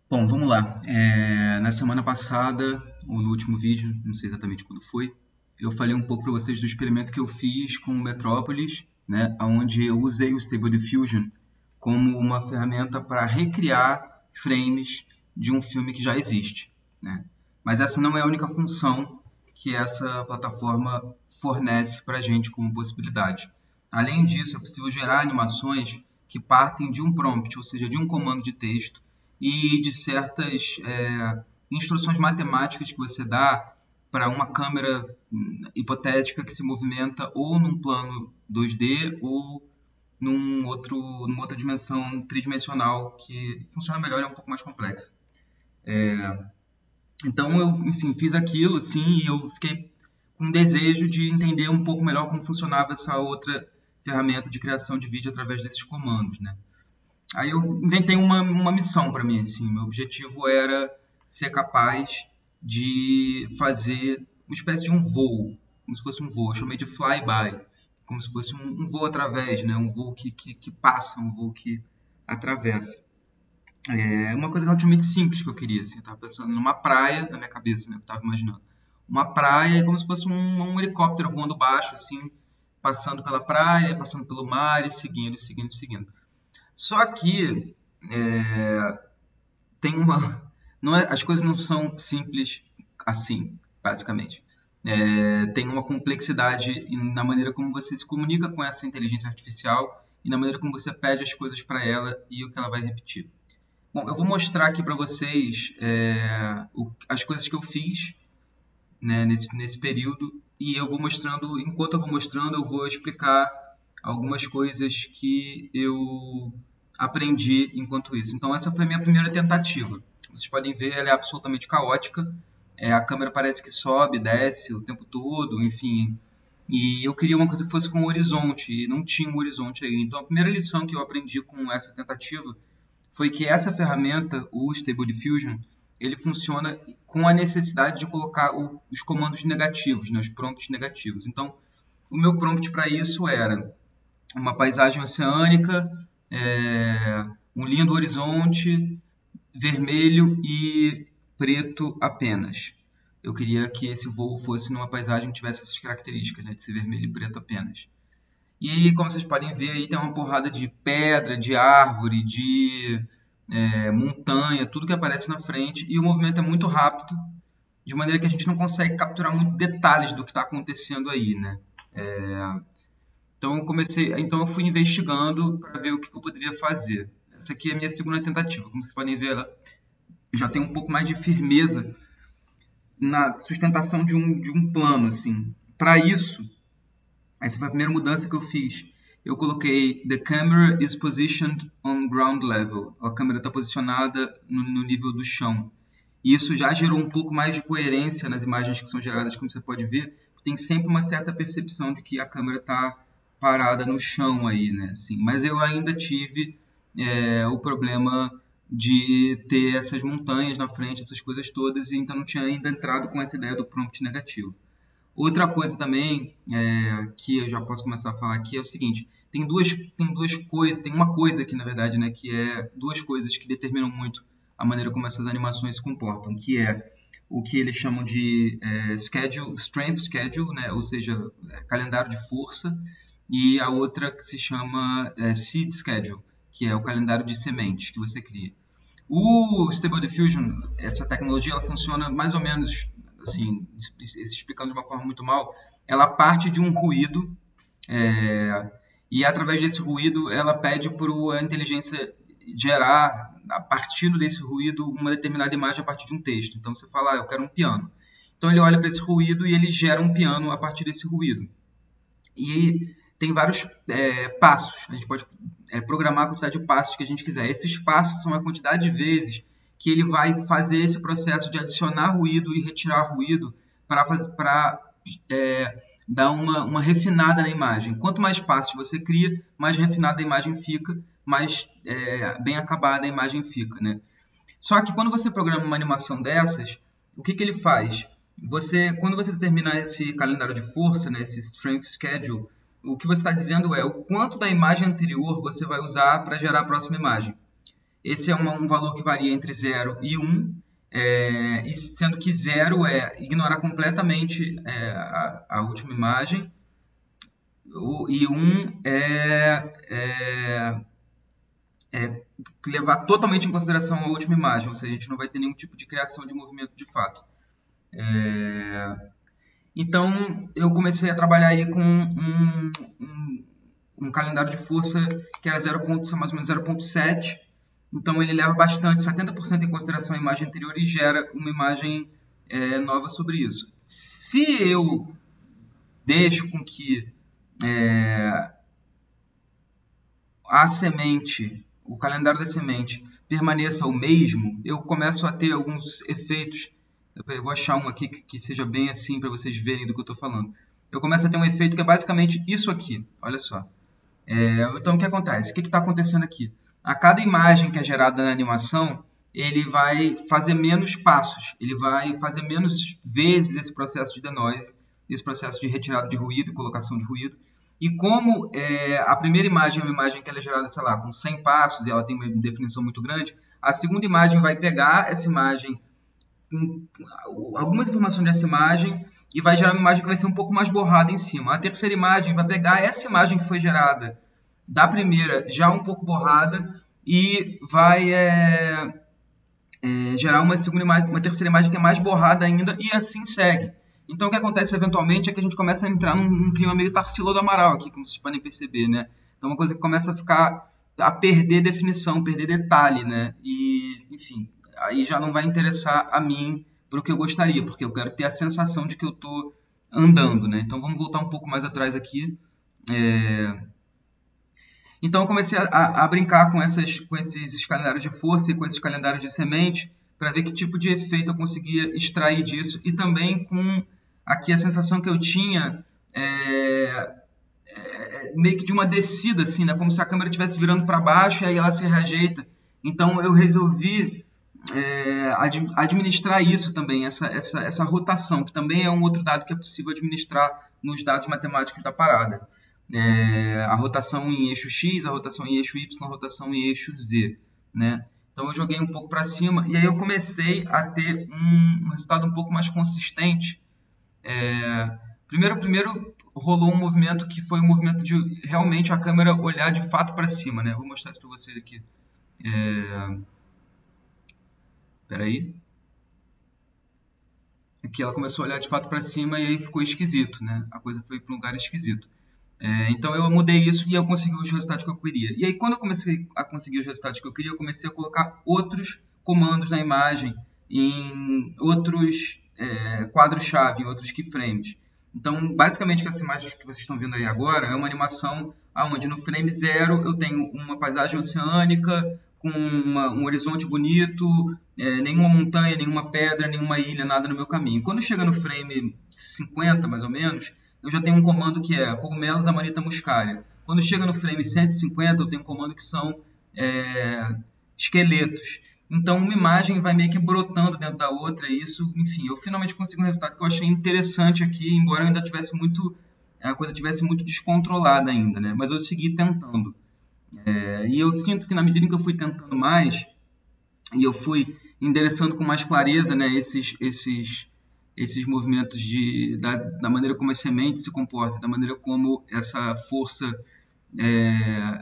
Bom, vamos lá. Na semana passada, ou no último vídeo, não sei exatamente quando foi, eu falei um pouco para vocês do experimento que eu fiz com o Metropolis, né, onde eu usei o Stable Diffusion como uma ferramenta para recriar frames de um filme que já existe, né? Mas essa não é a única função que essa plataforma fornece para a gente como possibilidade. Além disso, é possível gerar animações que partem de um prompt, ou seja, de um comando de texto, e de certas instruções matemáticas que você dá para uma câmera hipotética que se movimenta ou num plano 2D ou numa outra dimensão tridimensional que funciona melhor e é um pouco mais complexa. Então eu, enfim, fiz aquilo assim e eu fiquei com desejo de entender um pouco melhor como funcionava essa outra ferramenta de criação de vídeo através desses comandos, né? Aí eu inventei uma missão para mim, assim. Meu objetivo era ser capaz de fazer uma espécie de um voo, como se fosse um voo. Eu chamei de flyby, como se fosse um voo através, né? Um voo que passa, um voo que atravessa. É uma coisa relativamente simples que eu queria, assim. Eu estava pensando numa praia na minha cabeça, né? Eu estava imaginando. Uma praia como se fosse um helicóptero voando baixo, assim, passando pela praia, passando pelo mar e seguindo, seguindo, seguindo. Só que tem uma. Não é, as coisas não são simples assim, basicamente. Tem uma complexidade na maneira como você se comunica com essa inteligência artificial e na maneira como você pede as coisas para ela e o que ela vai repetir. Bom, eu vou mostrar aqui para vocês as coisas que eu fiz, né, nesse período e eu vou mostrando, enquanto eu vou mostrando, eu vou explicar algumas coisas que eu aprendi enquanto isso. Então essa foi a minha primeira tentativa. Vocês podem ver, ela é absolutamente caótica. A câmera parece que sobe, desce o tempo todo, enfim. E eu queria uma coisa que fosse com horizonte, e não tinha um horizonte aí. Então a primeira lição que eu aprendi com essa tentativa foi que essa ferramenta, o Stable Diffusion, ele funciona com a necessidade de colocar os comandos negativos, né, os prompts negativos. Então, o meu prompt para isso era uma paisagem oceânica, um lindo horizonte, vermelho e preto apenas. Eu queria que esse voo fosse numa paisagem que tivesse essas características, né, de ser vermelho e preto apenas. E como vocês podem ver aí tem uma porrada de pedra, de árvore, de montanha, tudo que aparece na frente e o movimento é muito rápido, de maneira que a gente não consegue capturar muitos detalhes do que está acontecendo aí, né? Então eu fui investigando para ver o que eu poderia fazer. Essa aqui é a minha segunda tentativa. Como vocês podem ver, ela já tem um pouco mais de firmeza na sustentação de um plano, assim. Para isso, essa foi a primeira mudança que eu fiz. Eu coloquei The camera is positioned on ground level. A câmera está posicionada no nível do chão. E isso já gerou um pouco mais de coerência nas imagens que são geradas, como você pode ver. Tem sempre uma certa percepção de que a câmera está parada no chão aí, né? Assim, mas eu ainda tive o problema de ter essas montanhas na frente, essas coisas todas, e então não tinha ainda entrado com essa ideia do prompt negativo. Outra coisa também que eu já posso começar a falar aqui é o seguinte: tem duas coisas, tem uma coisa aqui na verdade, né, que é duas coisas que determinam muito a maneira como essas animações se comportam, que é o que eles chamam de strength schedule, né, ou seja, calendário de força, e a outra que se chama seed schedule, que é o calendário de sementes que você cria. O Stable Diffusion, essa tecnologia, ela funciona mais ou menos assim, explicando de uma forma muito mal, ela parte de um ruído e através desse ruído ela pede para a inteligência gerar, a partir desse ruído, uma determinada imagem a partir de um texto. Então você fala, eu quero um piano. Então ele olha para esse ruído e ele gera um piano a partir desse ruído. E tem vários passos. A gente pode programar a quantidade de passos que a gente quiser. Esses passos são a quantidade de vezes que ele vai fazer esse processo de adicionar ruído e retirar ruído para dar uma refinada na imagem. Quanto mais passos você cria, mais refinada a imagem fica, mais bem acabada a imagem fica, né? Só que quando você programa uma animação dessas, o que ele faz? Quando você determinar esse calendário de força, né, esse strength schedule, o que você está dizendo é o quanto da imagem anterior você vai usar para gerar a próxima imagem. Esse é um valor que varia entre 0 e 1, e sendo que 0 é ignorar completamente a última imagem, e 1 levar totalmente em consideração a última imagem, ou seja, a gente não vai ter nenhum tipo de criação de movimento de fato. Então, eu comecei a trabalhar aí com um calendário de força que era mais ou menos 0,7. Então, ele leva bastante, 70% em consideração a imagem anterior e gera uma imagem nova sobre isso. Se eu deixo com que a semente, o calendário da semente, permaneça o mesmo, eu começo a ter alguns efeitos. Eu vou achar um aqui que seja bem assim para vocês verem do que eu estou falando. Eu começo a ter um efeito que é basicamente isso aqui. Olha só. Então, o que acontece? O que está acontecendo aqui? A cada imagem que é gerada na animação, ele vai fazer menos passos. Ele vai fazer menos vezes esse processo de denoise, esse processo de retirada de ruído e colocação de ruído. E como a primeira imagem é uma imagem que ela é gerada, sei lá, com 100 passos e ela tem uma definição muito grande, a segunda imagem vai pegar essa imagem, algumas informações dessa imagem, e vai gerar uma imagem que vai ser um pouco mais borrada em cima. A terceira imagem vai pegar essa imagem que foi gerada da primeira, já um pouco borrada, e vai gerar uma segunda imagem, uma terceira imagem que é mais borrada ainda, e assim segue. Então, o que acontece eventualmente é que a gente começa a entrar num clima meio Tarsila do Amaral aqui, como vocês podem perceber, né? Então, uma coisa que começa a perder definição, perder detalhe, né? E, enfim, aí já não vai interessar a mim para o que eu gostaria, porque eu quero ter a sensação de que eu estou andando, né? Então, vamos voltar um pouco mais atrás aqui. Então, eu comecei a brincar com esses calendários de força e com esses calendários de semente para ver que tipo de efeito eu conseguia extrair disso, e também com aqui a sensação que eu tinha meio que de uma descida, assim, né? Como se a câmera estivesse virando para baixo e aí ela se reajeita. Então, eu resolvi administrar isso também, essa rotação, que também é um outro dado que é possível administrar nos dados matemáticos da parada. A rotação em eixo X, a rotação em eixo Y, a rotação em eixo Z, né? Então, eu joguei um pouco para cima e aí eu comecei a ter um resultado um pouco mais consistente. Primeiro rolou um movimento que foi um movimento de realmente a câmera olhar de fato para cima, né? Vou mostrar isso para vocês aqui. Espera aí. Aqui ela começou a olhar de fato para cima e aí ficou esquisito, né? A coisa foi para um lugar esquisito. Então eu mudei isso e eu consegui os resultados que eu queria. E aí quando eu comecei a conseguir os resultados que eu queria, eu comecei a colocar outros comandos na imagem, em outros quadros-chave, em outros keyframes. Então basicamente essa imagem que vocês estão vendo aí agora é uma animação onde no frame 0 eu tenho uma paisagem oceânica com um horizonte bonito, nenhuma montanha, nenhuma pedra, nenhuma ilha, nada no meu caminho. Quando chega no frame 50 mais ou menos, eu já tenho um comando que é cogumelos Amanita muscaria. Quando chega no frame 150, eu tenho um comando que são esqueletos. Então, uma imagem vai meio que brotando dentro da outra, e isso, enfim, eu finalmente consegui um resultado que eu achei interessante aqui, embora eu ainda tivesse a coisa tivesse muito descontrolada ainda, né? Mas eu segui tentando. E eu sinto que na medida em que eu fui tentando mais, e eu fui endereçando com mais clareza, né, esses movimentos da maneira como a semente se comporta, da maneira como essa força,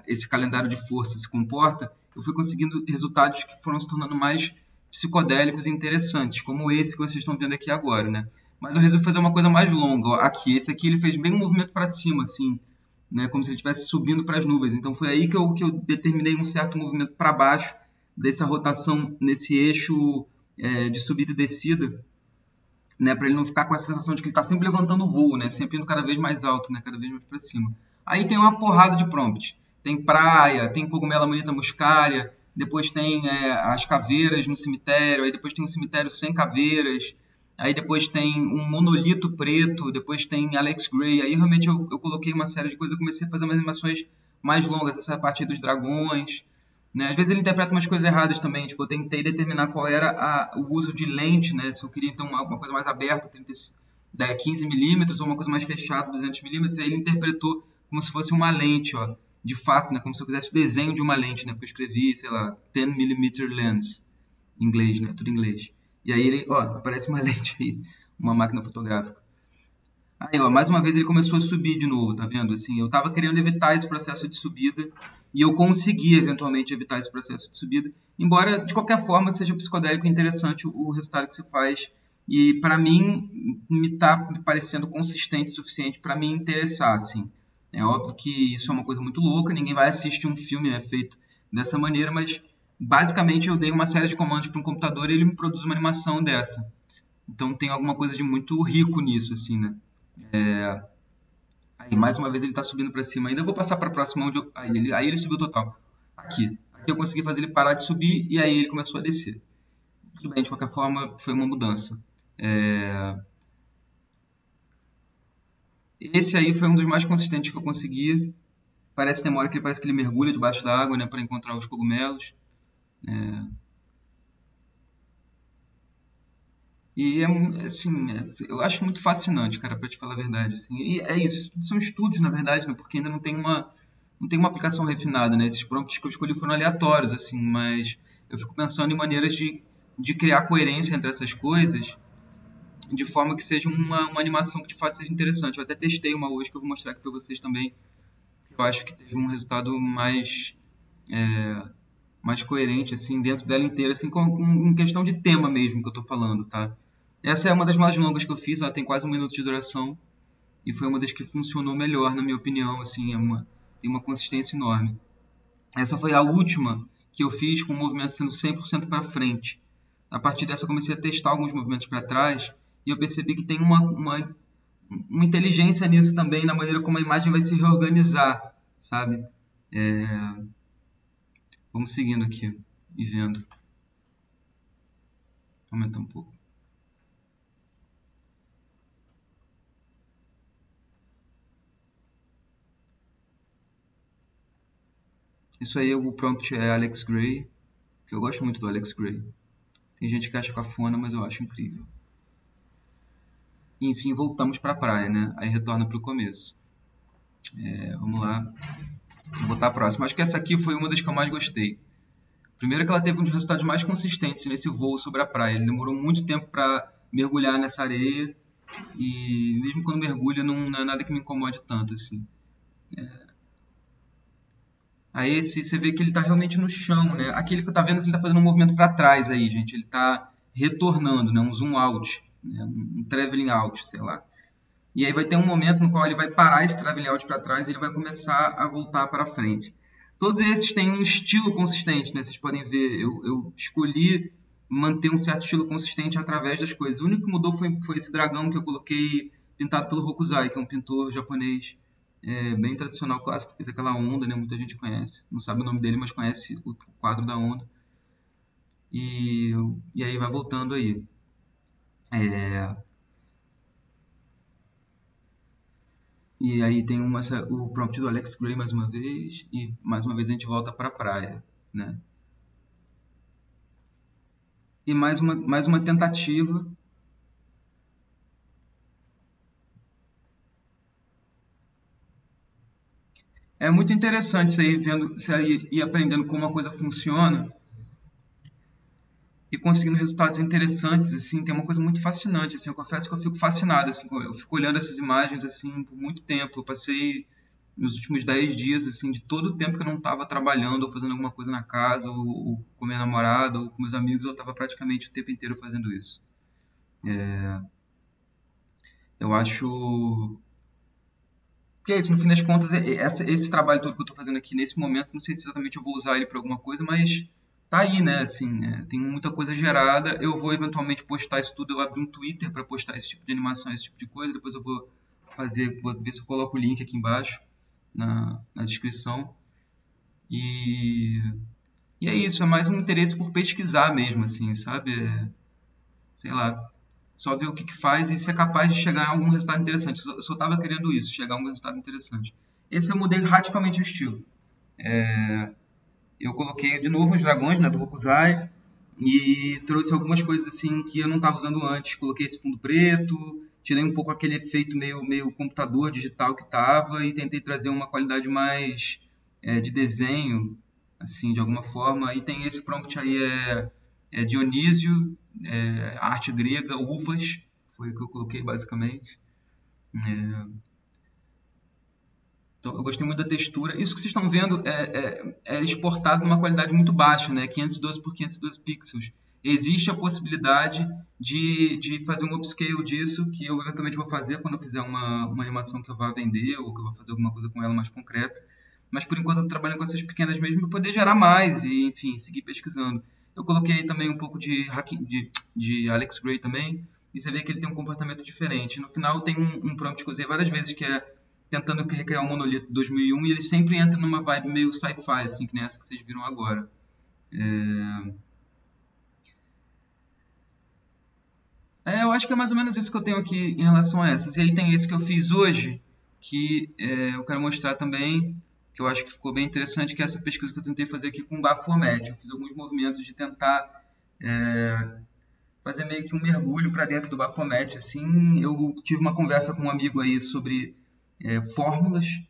esse calendário de força se comporta, eu fui conseguindo resultados que foram se tornando mais psicodélicos e interessantes, como esse que vocês estão vendo aqui agora, né? Mas eu resolvi fazer uma coisa mais longa. Ó, aqui, esse aqui ele fez bem um movimento para cima, assim, né? Como se ele estivesse subindo para as nuvens. Então foi aí que eu determinei um certo movimento para baixo dessa rotação nesse eixo de subida e descida, né, para ele não ficar com essa sensação de que ele está sempre levantando o voo, né, sempre indo cada vez mais alto, né, cada vez mais para cima. Aí tem uma porrada de prompts. Tem praia, tem cogumelo Amanita muscaria, depois tem as caveiras no cemitério, aí depois tem um cemitério sem caveiras, aí depois tem um monolito preto, depois tem Alex Gray. Aí realmente eu coloquei uma série de coisas, eu comecei a fazer umas animações mais longas, essa parte dos dragões, né? Às vezes ele interpreta umas coisas erradas também, tipo, eu tentei determinar qual era o uso de lente, né? Se eu queria então uma coisa mais aberta, 15mm, ou uma coisa mais fechada, 200mm, aí ele interpretou como se fosse uma lente, ó. de fato, né, como se eu quisesse o desenho de uma lente, né, porque eu escrevi, sei lá, 10mm lens, em inglês, né, tudo em inglês. E aí ele, ó, aparece uma lente aí, uma máquina fotográfica. Aí, ó, mais uma vez ele começou a subir de novo, tá vendo? Assim, eu tava querendo evitar esse processo de subida e eu consegui eventualmente evitar esse processo de subida, embora de qualquer forma seja psicodélico e interessante o resultado que se faz. E para mim me tá me parecendo consistente o suficiente para me interessar, assim. É óbvio que isso é uma coisa muito louca, ninguém vai assistir um filme, né, feito dessa maneira, mas basicamente eu dei uma série de comandos para um computador e ele me produz uma animação dessa. Então tem alguma coisa de muito rico nisso, assim, né? Aí, mais uma vez ele está subindo para cima ainda. Eu vou passar para a próxima onde aí ele subiu total. Aqui. Aqui eu consegui fazer ele parar de subir e aí ele começou a descer. Tudo bem, de qualquer forma, foi uma mudança. Esse aí foi um dos mais consistentes que eu consegui. Tem uma hora que parece que ele mergulha debaixo da água, né, para encontrar os cogumelos. E assim, eu acho muito fascinante, cara, para te falar a verdade, assim. E é isso, são estudos, na verdade, né, porque ainda não tem uma aplicação refinada, né? Esses prompts que eu escolhi foram aleatórios, assim, mas eu fico pensando em maneiras de criar coerência entre essas coisas, de forma que seja uma animação que de fato seja interessante. Eu até testei uma hoje que eu vou mostrar aqui para vocês também, que eu acho que teve um resultado mais coerente, assim, dentro dela inteira, assim, em questão de tema mesmo que eu tô falando, tá? Essa é uma das mais longas que eu fiz, ela tem quase 1 minuto de duração, e foi uma das que funcionou melhor, na minha opinião, assim, tem uma consistência enorme. Essa foi a última que eu fiz com o movimento sendo 100% para frente. A partir dessa eu comecei a testar alguns movimentos para trás, e eu percebi que tem uma inteligência nisso também, na maneira como a imagem vai se reorganizar, sabe? Vamos seguindo aqui e vendo. Vou aumentar um pouco. Isso aí, o prompt é Alex Gray, que eu gosto muito do Alex Gray. Tem gente que acha cafona, mas eu acho incrível. E, enfim, voltamos para a praia, né? Aí retorna para o começo. Vamos lá. Vou botar a próxima. Acho que essa aqui foi uma das que eu mais gostei. Primeiro que ela teve um dos resultados mais consistentes nesse voo sobre a praia. Ele demorou muito tempo para mergulhar nessa areia. E mesmo quando mergulha, não é nada que me incomode tanto, assim. Aí você vê que ele está realmente no chão, né? Aquele que tá vendo que ele está fazendo um movimento para trás aí, gente. Ele está retornando, né? Um zoom out, né? Um traveling out, sei lá. E aí vai ter um momento no qual ele vai parar esse traveling out para trás e ele vai começar a voltar para frente. Todos esses têm um estilo consistente, né? Vocês podem ver, eu escolhi manter um certo estilo consistente através das coisas. O único que mudou foi esse dragão que eu coloquei pintado pelo Hokusai, que é um pintor japonês bem tradicional, clássico, que fez aquela onda, né? Muita gente conhece, não sabe o nome dele, mas conhece o quadro da onda. E aí vai voltando aí. E aí tem o prompt do Alex Gray mais uma vez, e mais uma vez a gente volta para a praia, né? E mais uma tentativa. É muito interessante você ir vendo, você ir aprendendo como uma coisa funciona e conseguindo resultados interessantes, assim, tem uma coisa muito fascinante, assim, eu confesso que eu fico fascinado, assim, eu fico olhando essas imagens, assim, por muito tempo, eu passei nos últimos 10 dias, assim, de todo o tempo que eu não estava trabalhando ou fazendo alguma coisa na casa, ou com minha namorada, ou com meus amigos, eu estava praticamente o tempo inteiro fazendo isso. Eu acho que é isso, no fim das contas, esse trabalho todo que eu estou fazendo aqui nesse momento, não sei se exatamente eu vou usar ele para alguma coisa, mas tá aí, né? Assim, tem muita coisa gerada. Eu vou eventualmente postar isso tudo. Eu abri um Twitter para postar esse tipo de animação, esse tipo de coisa. Depois eu vou ver se eu coloco o link aqui embaixo na descrição. E é isso, é mais um interesse por pesquisar mesmo, assim, sabe? Sei lá, só ver o que faz e ser capaz de chegar a algum resultado interessante. Eu só estava querendo isso, chegar a um resultado interessante. Esse eu mudei radicalmente o estilo. Eu coloquei de novo os dragões, né, do Hokusai, e trouxe algumas coisas assim que eu não estava usando antes. Coloquei esse fundo preto, tirei um pouco aquele efeito meio computador digital que estava e tentei trazer uma qualidade mais de desenho, assim, de alguma forma. E tem esse prompt aí, Dionísio, arte grega, uvas, foi o que eu coloquei basicamente. Então, eu gostei muito da textura. Isso que vocês estão vendo é exportado numa qualidade muito baixa, né? 512 por 512 pixels. Existe a possibilidade de fazer um upscale disso, que eu eventualmente vou fazer quando eu fizer uma animação que eu vá vender ou que eu vá fazer alguma coisa com ela mais concreta. Mas por enquanto eu tô trabalhando com essas pequenas mesmo para poder gerar mais e, enfim, seguir pesquisando. Eu coloquei também um pouco de Alex Gray também, e você vê que ele tem um comportamento diferente. No final tem um prompt que eu usei várias vezes, que é tentando recriar o Monolito 2001, e ele sempre entra numa vibe meio sci-fi, assim, que nem essa que vocês viram agora. Eu acho que é mais ou menos isso que eu tenho aqui em relação a essas. E aí tem esse que eu fiz hoje, que eu quero mostrar também, que eu acho que ficou bem interessante, que é essa pesquisa que eu tentei fazer aqui com o Baphomet. Eu fiz alguns movimentos de tentar fazer meio que um mergulho para dentro do Baphomet. Assim, eu tive uma conversa com um amigo aí sobre fórmulas,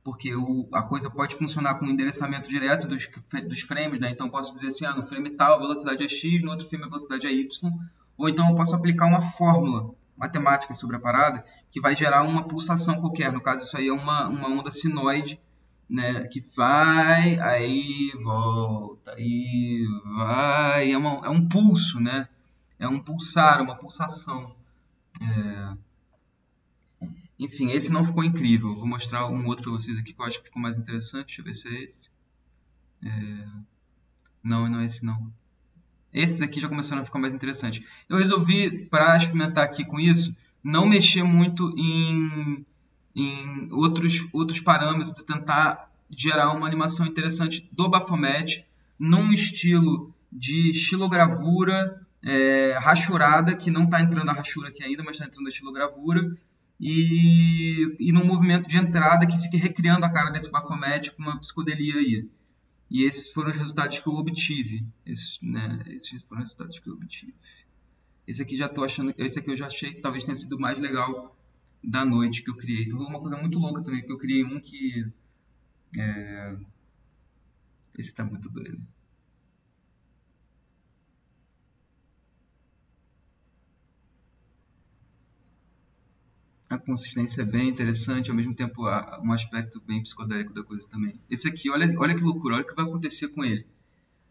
porque a coisa pode funcionar com um endereçamento direto dos frames, né? Então eu posso dizer assim, no frame tal a velocidade é x, no outro frame a velocidade é y, ou então eu posso aplicar uma fórmula matemática sobre a parada que vai gerar uma pulsação qualquer. No caso, isso aí é uma onda sinoide, né? Que vai, aí volta, aí vai, é um pulso, né? É um pulsar, uma pulsação. Enfim, esse não ficou incrível. Vou mostrar um outro para vocês aqui que eu acho que ficou mais interessante. Deixa eu ver se é esse. Não, não é esse não. Esses aqui já começaram a ficar mais interessantes. Eu resolvi, para experimentar aqui com isso, não mexer muito em outros parâmetros e tentar gerar uma animação interessante do Baphomet num estilo de estilogravura rachurada, que não está entrando a rachura aqui ainda, mas está entrando a estilogravura, e num movimento de entrada que fique recriando a cara desse Baphomet com uma psicodelia aí. E esses foram os resultados que eu obtive. Esses foram os resultados que eu obtive. Esse aqui esse aqui eu já achei que talvez tenha sido o mais legal da noite que eu criei. Então, uma coisa muito louca também, porque eu criei um que esse tá muito doido. A consistência é bem interessante, ao mesmo tempo um aspecto bem psicodélico da coisa também. Esse aqui, olha que loucura, olha o que vai acontecer com ele.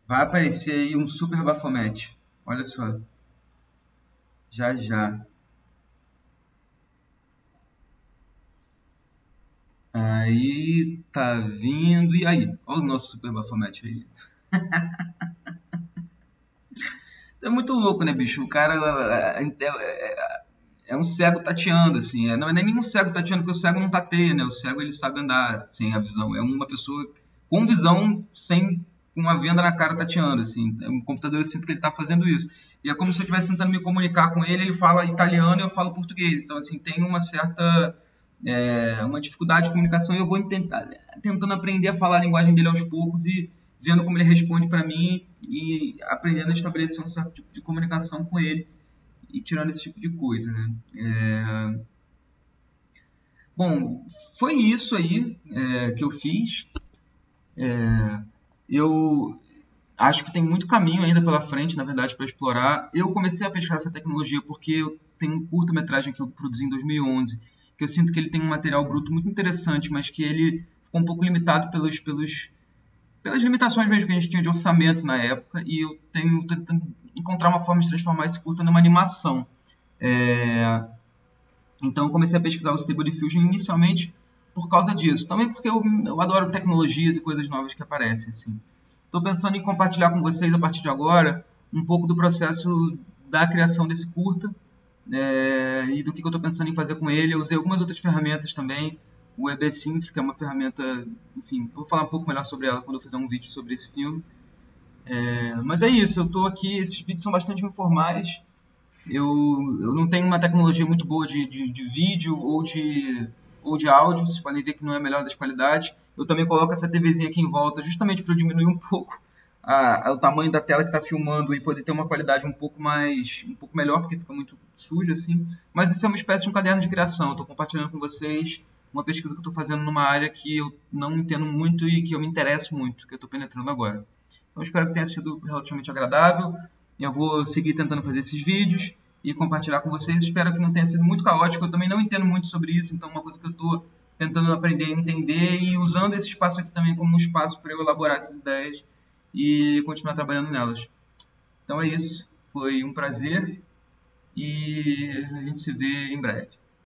Vai aparecer aí um super Baphomet. Olha só. Já já. Aí tá vindo. E aí? Olha o nosso super Baphomet aí. É muito louco, né, bicho? O cara é um cego tateando, assim. Não é nem um cego tateando, porque o cego não tateia, né? O cego ele sabe andar sem a visão. É uma pessoa com visão, sem com uma venda na cara tateando, assim. É um computador, eu sinto que ele tá fazendo isso. E é como se eu estivesse tentando me comunicar com ele, ele fala italiano e eu falo português. Então, assim, tem uma certa uma dificuldade de comunicação e eu vou tentando aprender a falar a linguagem dele aos poucos e vendo como ele responde para mim e aprendendo a estabelecer um certo tipo de comunicação com ele e tirando esse tipo de coisa, né? Bom, foi isso aí que eu fiz. Eu acho que tem muito caminho ainda pela frente, na verdade, para explorar. Eu comecei a pesquisar essa tecnologia porque eu tenho um curta-metragem que eu produzi em 2011, que eu sinto que ele tem um material bruto muito interessante, mas que ele ficou um pouco limitado pelas limitações mesmo que a gente tinha de orçamento na época, e eu tenho tentando encontrar uma forma de transformar esse curta numa animação. Então eu comecei a pesquisar o Stable Diffusion inicialmente por causa disso. Também porque eu adoro tecnologias e coisas novas que aparecem, assim. Estou pensando em compartilhar com vocês, a partir de agora, um pouco do processo da criação desse curta e do que eu estou pensando em fazer com ele. Eu usei algumas outras ferramentas também. O EBSynth, que é uma ferramenta... Enfim, eu vou falar um pouco melhor sobre ela quando eu fizer um vídeo sobre esse filme. Mas é isso, eu estou aqui, esses vídeos são bastante informais. Eu não tenho uma tecnologia muito boa de vídeo ou de áudio, vocês podem ver que não é a melhor das qualidades. Eu também coloco essa TVzinha aqui em volta justamente para eu diminuir um pouco o tamanho da tela que está filmando e poder ter uma qualidade um pouco melhor, porque fica muito sujo assim. Mas isso é uma espécie de um caderno de criação, estou compartilhando com vocês uma pesquisa que eu estou fazendo numa área que eu não entendo muito e que eu me interesso muito, que eu estou penetrando agora. Então, espero que tenha sido relativamente agradável. Eu vou seguir tentando fazer esses vídeos e compartilhar com vocês. Espero que não tenha sido muito caótico. Eu também não entendo muito sobre isso, então é uma coisa que eu estou tentando aprender a entender e usando esse espaço aqui também como um espaço para eu elaborar essas ideias e continuar trabalhando nelas. Então é isso. Foi um prazer e a gente se vê em breve.